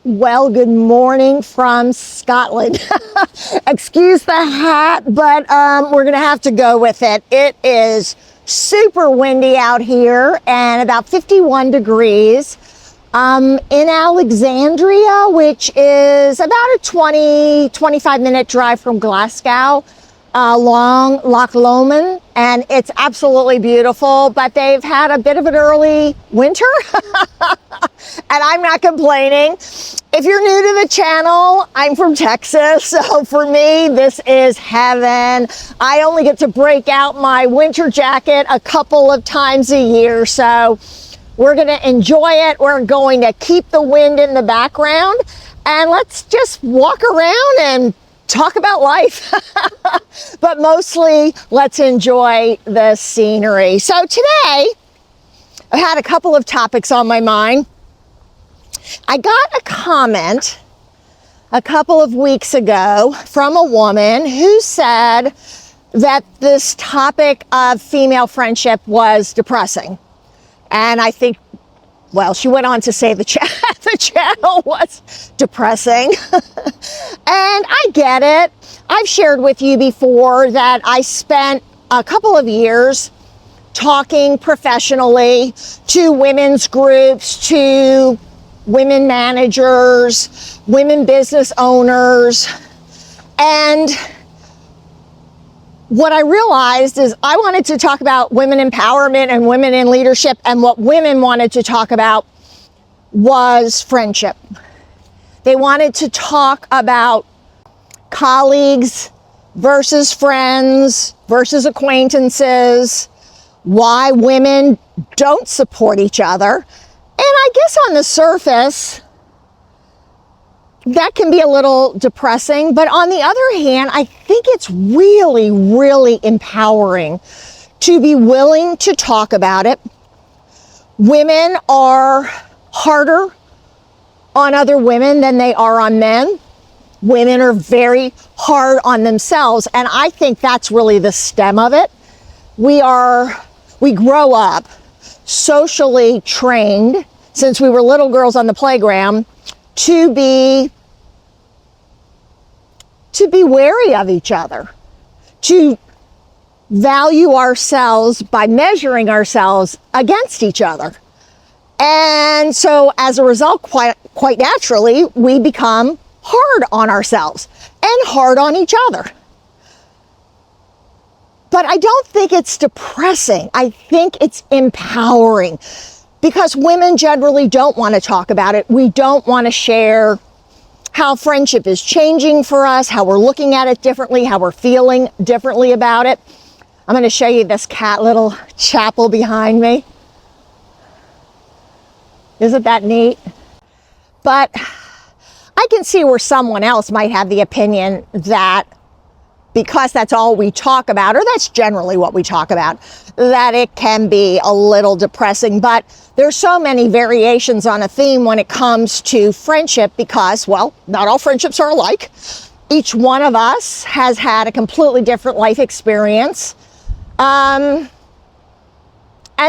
Well, good morning from Scotland. Excuse the hat, but we're going to have to go with it. It is super windy out here and about 51 degrees in Alexandria, which is about a 25 minute drive from Glasgow along Loch Lomond, and it's absolutely beautiful, but they've had a bit of an early winter. And I'm not complaining. If you're new to the channel, I'm from Texas, so for me, this is heaven. I only get to break out my winter jacket a couple of times a year, so we're gonna enjoy it. We're going to keep the wind in the background, and let's just walk around and talk about life. But mostly, let's enjoy the scenery. So today, I had a couple of topics on my mind. I got a comment a couple of weeks ago from a woman who said that this topic of female friendship was depressing. And I think, well, she went on to say the channel was depressing. And I get it. I've shared with you before that I spent a couple of years talking professionally to women's groups, to women managers, women business owners. And what I realized is I wanted to talk about women empowerment and women in leadership, and what women wanted to talk about was friendship. They wanted to talk about colleagues versus friends versus acquaintances, why women don't support each other. And I guess on the surface, that can be a little depressing, but on the other hand, I think it's really, really empowering to be willing to talk about it. Women are harder on other women than they are on men. Women are very hard on themselves, and I think that's really the stem of it. We grow up socially trained since we were little girls on the playground to be wary of each other, to value ourselves by measuring ourselves against each other. And so as a result, quite naturally, we become hard on ourselves and hard on each other. But I don't think it's depressing. I think it's empowering, because women generally don't want to talk about it. We don't want to share how friendship is changing for us, how we're looking at it differently, how we're feeling differently about it. I'm going to show you this cat little chapel behind me. Isn't that neat? But I can see where someone else might have the opinion that because that's all we talk about, or that's generally what we talk about, that it can be a little depressing. But there's so many variations on a theme when it comes to friendship because, well, not all friendships are alike. Each one of us has had a completely different life experience. And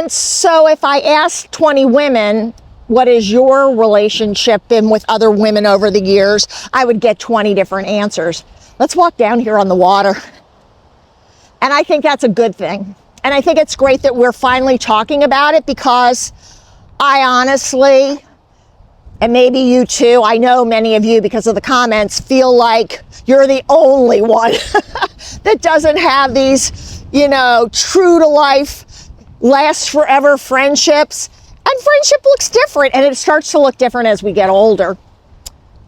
so if I ask 20 women, what is your relationship been with other women over the years, I would get 20 different answers. Let's walk down here on the water. And I think that's a good thing. And I think it's great that we're finally talking about it, because I honestly, and maybe you too, I know many of you because of the comments, feel like you're the only one that doesn't have these, true to life, last forever friendships. And friendship looks different, and it starts to look different as we get older.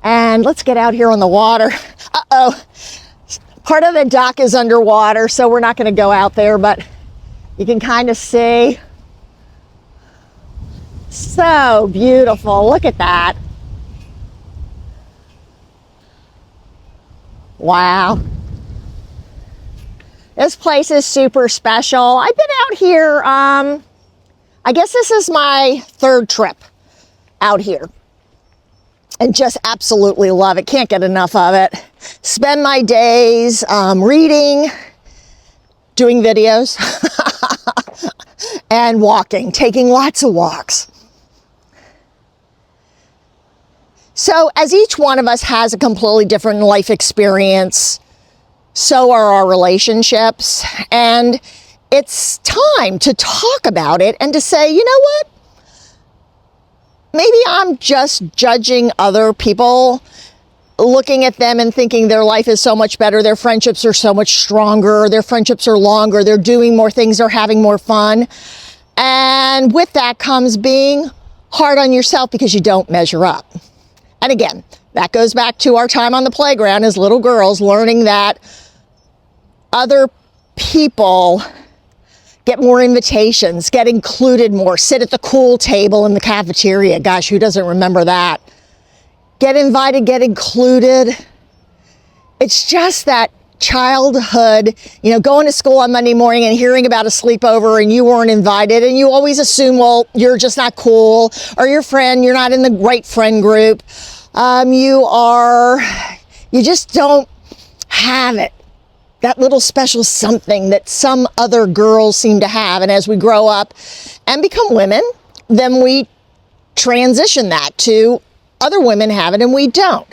And let's get out here on the water. Uh-oh. Part of the dock is underwater, so we're not going to go out there, but you can kind of see. So beautiful. Look at that. Wow. This place is super special. I've been out here, I guess this is my third trip out here. And just absolutely love it. Can't get enough of it. Spend my days reading, doing videos, and walking, taking lots of walks. So as each one of us has a completely different life experience, so are our relationships. And it's time to talk about it and to say, you know what? Maybe I'm just judging other people, looking at them and thinking their life is so much better, their friendships are so much stronger, their friendships are longer, they're doing more things, they're having more fun. And with that comes being hard on yourself because you don't measure up. And again, that goes back to our time on the playground as little girls, learning that other people get more invitations, get included more, sit at the cool table in the cafeteria. Gosh, who doesn't remember that? Get invited, get included. It's just that childhood, going to school on Monday morning and hearing about a sleepover and you weren't invited, and you always assume, well, you're just not cool, or your friend, you're not in the right friend group. You just don't have it. That little special something that some other girls seem to have. And as we grow up and become women, then we transition that to other women have it and we don't.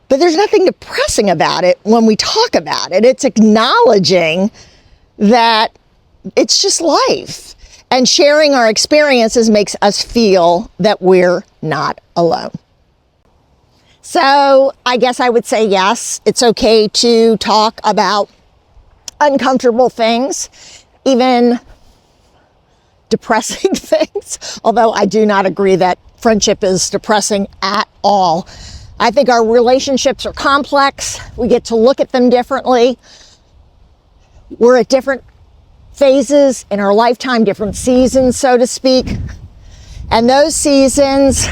But there's nothing depressing about it when we talk about it. It's acknowledging that it's just life. And sharing our experiences makes us feel that we're not alone. So I guess I would say yes, it's okay to talk about uncomfortable things, even depressing things, although I do not agree that friendship is depressing at all. I think our relationships are complex. We get to look at them differently. We're at different phases in our lifetime, different seasons, so to speak. And those seasons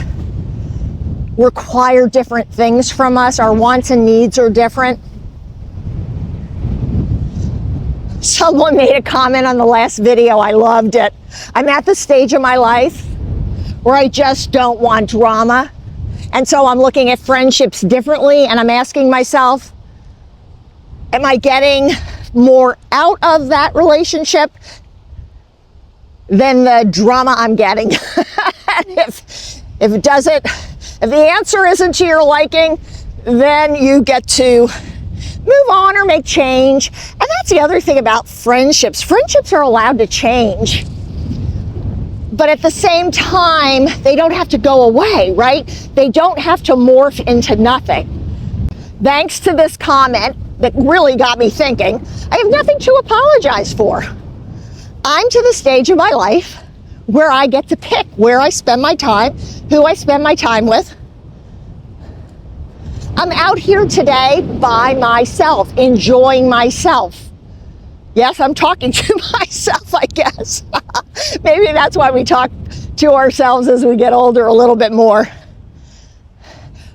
require different things from us. Our wants and needs are different. Someone made a comment on the last video. I loved it. I'm at the stage of my life where I just don't want drama. And so I'm looking at friendships differently, and I'm asking myself, am I getting more out of that relationship than the drama I'm getting? if the answer isn't to your liking, then you get to move on or make change. And that's the other thing about friendships. Friendships are allowed to change. But at the same time, they don't have to go away, right? They don't have to morph into nothing. Thanks to this comment that really got me thinking, I have nothing to apologize for. I'm to the stage of my life where I get to pick where I spend my time, who I spend my time with. I'm out here today by myself, enjoying myself. Yes, I'm talking to myself, I guess. Maybe that's why we talk to ourselves as we get older a little bit more.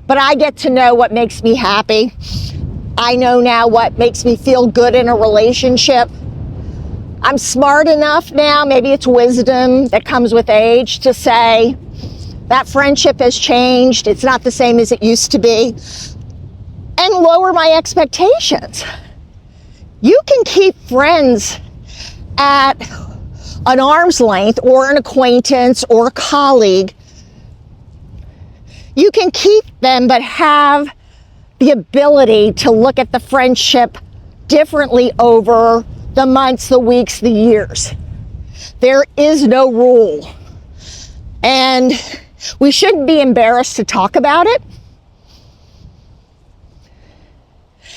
But I get to know what makes me happy. I know now what makes me feel good in a relationship. I'm smart enough now, maybe it's wisdom that comes with age, to say that friendship has changed. It's not the same as it used to be. And lower my expectations. You can keep friends at an arm's length, or an acquaintance or a colleague. You can keep them, but have the ability to look at the friendship differently over the months, the weeks, the years. There is no rule. And we shouldn't be embarrassed to talk about it,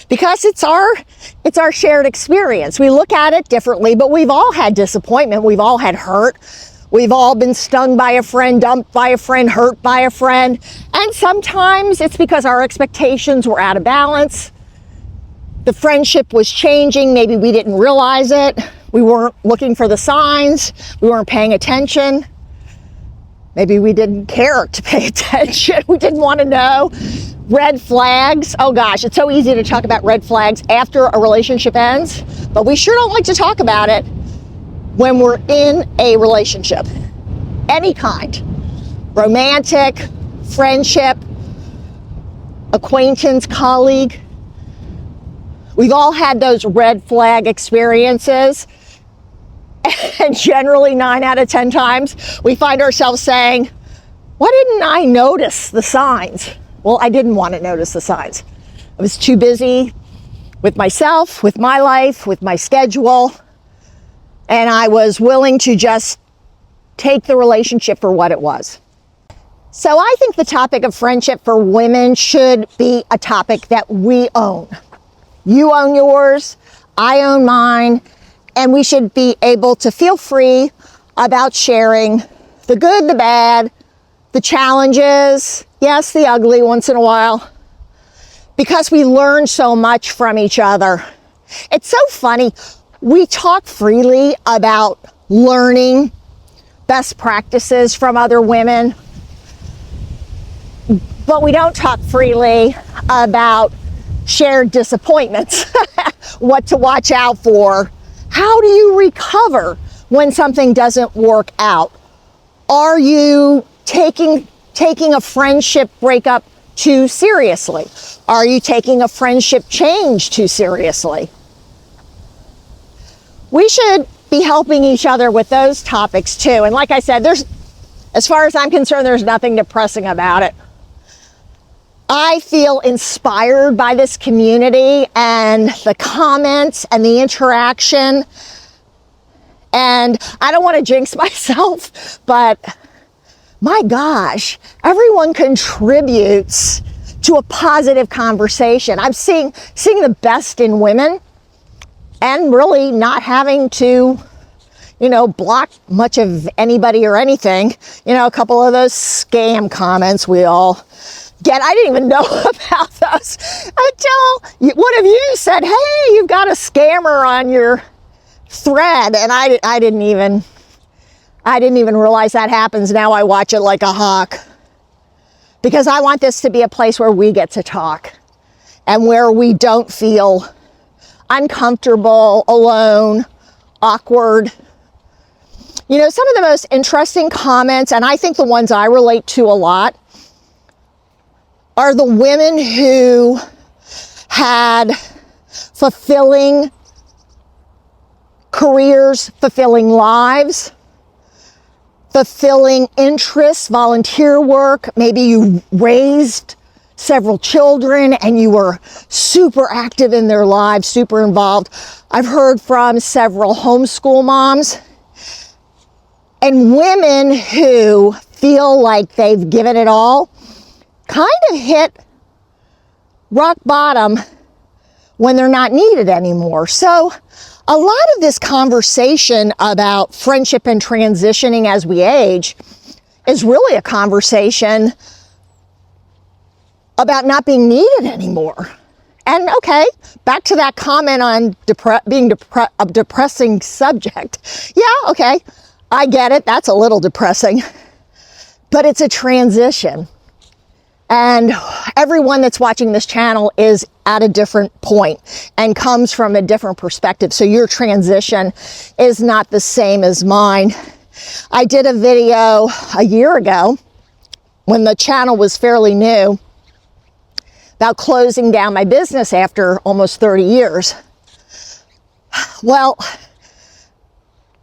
because it's our shared experience. We look at it differently, but we've all had disappointment. We've all had hurt. We've all been stung by a friend, dumped by a friend, hurt by a friend. And sometimes it's because our expectations were out of balance. The friendship was changing. Maybe we didn't realize it. We weren't looking for the signs. We weren't paying attention. Maybe we didn't care to pay attention. We didn't want to know. Red flags. Oh gosh, it's so easy to talk about red flags after a relationship ends, but we sure don't like to talk about it when we're in a relationship. Any kind. Romantic, friendship, acquaintance, colleague. We've all had those red flag experiences. And generally 9 out of 10 times we find ourselves saying, Why didn't I notice the signs? Well, I didn't want to notice the signs. I was too busy with myself, with my life, with my schedule, and I was willing to just take the relationship for what it was. So I think the topic of friendship for women should be a topic that we own. You own yours, I own mine, and we should be able to feel free about sharing the good, the bad, the challenges, yes, the ugly once in a while, because we learn so much from each other. It's so funny. We talk freely about learning best practices from other women, but we don't talk freely about shared disappointments, what to watch out for. How do you recover when something doesn't work out? Are you taking a friendship breakup too seriously? Are you taking a friendship change too seriously? We should be helping each other with those topics too. And like I said, as far as I'm concerned, there's nothing depressing about it. I feel inspired by this community and the comments and the interaction. And I don't want to jinx myself, but my gosh, everyone contributes to a positive conversation. I'm seeing the best in women and really not having to, block much of anybody or anything. A couple of those scam comments we all get. I didn't even know about those until one of you said, hey, you've got a scammer on your thread. And I didn't even realize that happens. Now I watch it like a hawk, because I want this to be a place where we get to talk and where we don't feel uncomfortable, alone, awkward. Some of the most interesting comments, and I think the ones I relate to a lot, are the women who had fulfilling careers, fulfilling lives, fulfilling interests, volunteer work. Maybe you raised several children and you were super active in their lives, super involved. I've heard from several homeschool moms and women who feel like they've given it all, kind of hit rock bottom when they're not needed anymore. So a lot of this conversation about friendship and transitioning as we age is really a conversation about not being needed anymore. And okay, back to that comment on being a depressing subject. Yeah, okay, I get it. That's a little depressing, but it's a transition. And everyone that's watching this channel is at a different point and comes from a different perspective. So your transition is not the same as mine. I did a video a year ago when the channel was fairly new about closing down my business after almost 30 years. Well,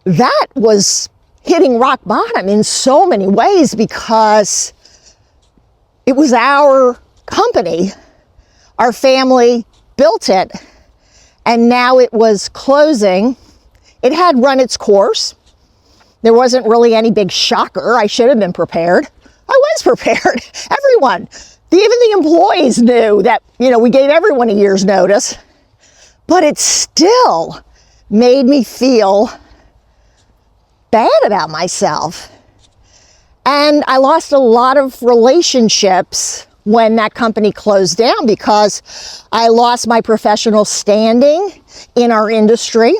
that was hitting rock bottom in so many ways, because it was our company, our family built it, and now it was closing. It had run its course. There wasn't really any big shocker. I should have been prepared. I was prepared. Everyone, even the employees knew that, we gave everyone a year's notice, but it still made me feel bad about myself. And I lost a lot of relationships when that company closed down, because I lost my professional standing in our industry,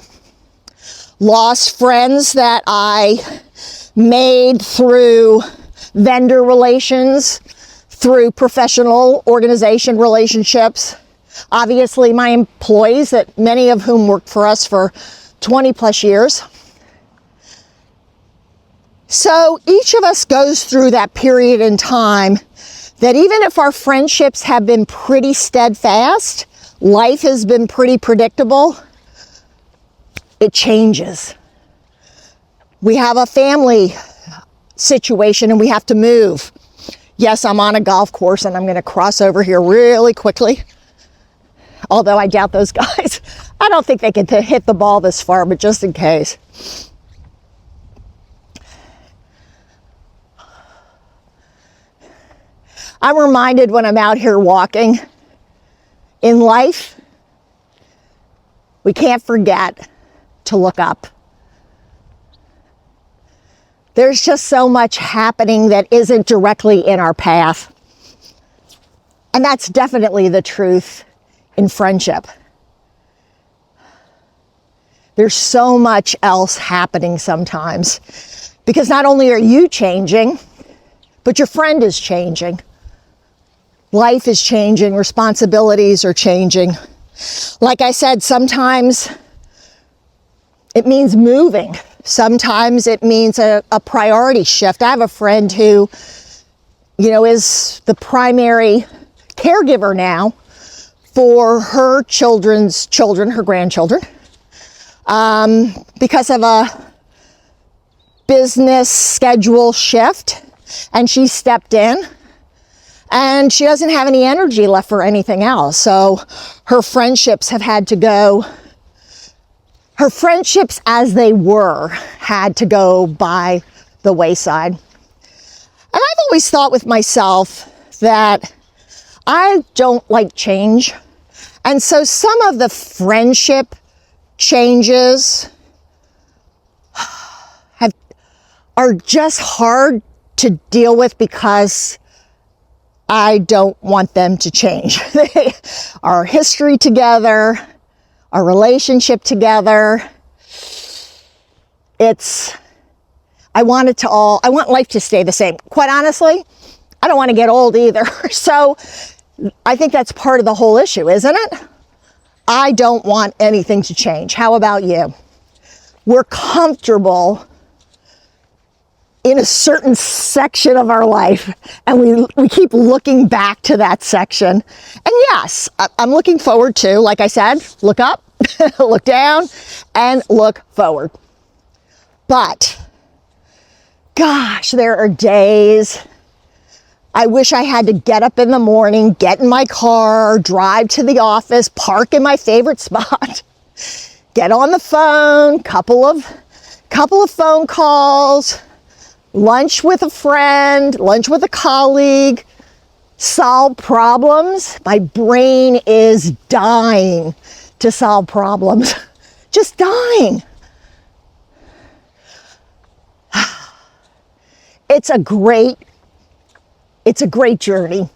lost friends that I made through vendor relations, through professional organization relationships. Obviously, my employees, that many of whom worked for us for 20 plus years. So each of us goes through that period in time that even if our friendships have been pretty steadfast, life has been pretty predictable, it changes. We have a family situation and we have to move. Yes, I'm on a golf course and I'm going to cross over here really quickly. Although I doubt those guys. I don't think they can hit the ball this far, but just in case. I'm reminded when I'm out here walking, in life, we can't forget to look up. There's just so much happening that isn't directly in our path. And that's definitely the truth in friendship. There's so much else happening sometimes. Because not only are you changing, but your friend is changing. Life is changing, responsibilities are changing. Like I said, sometimes it means moving. Sometimes it means a priority shift. I have a friend who, is the primary caregiver now for her children's children, her grandchildren, because of a business schedule shift, and she stepped in. And she doesn't have any energy left for anything else. So her friendships have had to go, her friendships as they were had to go by the wayside. And I've always thought with myself that I don't like change. And so some of the friendship changes are just hard to deal with because I don't want them to change. Our history together, our relationship together, I want life to stay the same. Quite honestly, I don't want to get old either. So I think that's part of the whole issue, isn't it? I don't want anything to change. How about you? We're comfortable in a certain section of our life, and we keep looking back to that section. And yes, I'm looking forward to, like I said, look up, look down, and look forward. But gosh, there are days I wish I had to get up in the morning, get in my car, drive to the office, park in my favorite spot, get on the phone, couple of phone calls, lunch with a friend, lunch with a colleague, solve problems. My brain is dying to solve problems. Just dying. It's a great journey.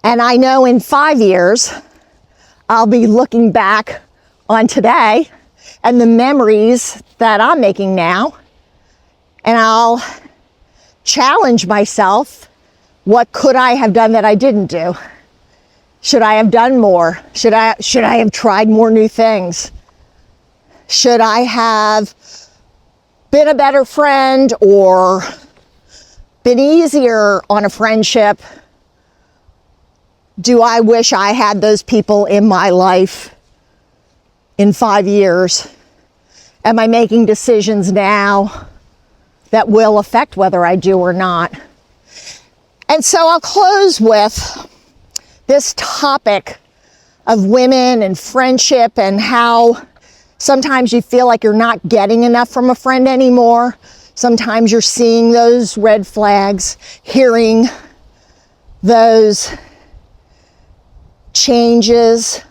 And I know in 5 years, I'll be looking back on today and the memories that I'm making now. And I'll challenge myself. What could I have done that I didn't do? Should I have done more? Should I have tried more new things? Should I have been a better friend or been easier on a friendship? Do I wish I had those people in my life in 5 years? Am I making decisions now that will affect whether I do or not? And so I'll close with this topic of women and friendship and how sometimes you feel like you're not getting enough from a friend anymore. Sometimes you're seeing those red flags, hearing those changes,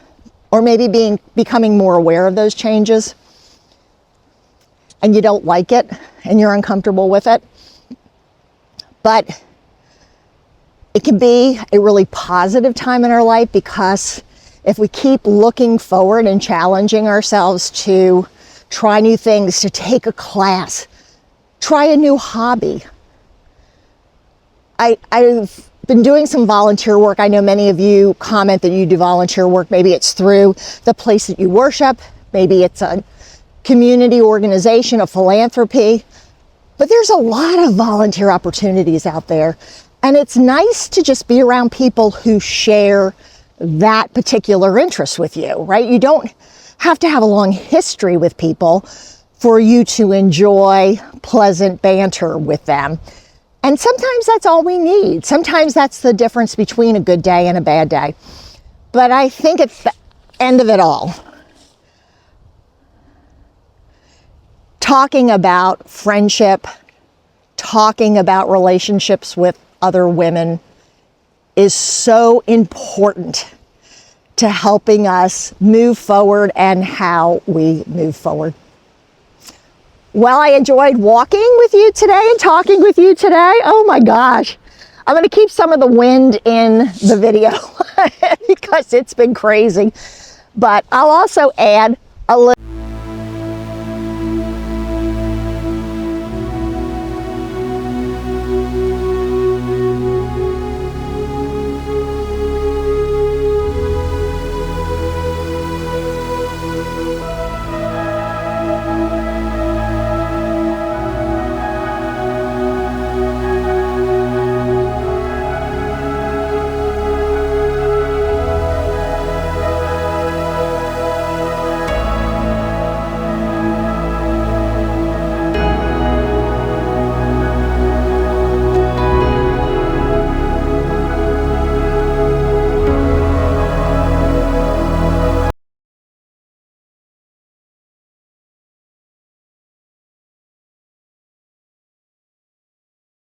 or maybe becoming more aware of those changes, and you don't like it and you're uncomfortable with it. But it can be a really positive time in our life, because if we keep looking forward and challenging ourselves to try new things, to take a class, try a new hobby. I've been doing some volunteer work. I know many of you comment that you do volunteer work. Maybe it's through the place that you worship. Maybe it's a community organization, a philanthropy. But there's a lot of volunteer opportunities out there. And it's nice to just be around people who share that particular interest with you, right? You don't have to have a long history with people for you to enjoy pleasant banter with them. And sometimes that's all we need. Sometimes that's the difference between a good day and a bad day. But I think at the end of it all, talking about friendship, talking about relationships with other women is so important to helping us move forward and how we move forward. Well, I enjoyed walking with you today and talking with you today. Oh my gosh. I'm going to keep some of the wind in the video because it's been crazy. But I'll also add a little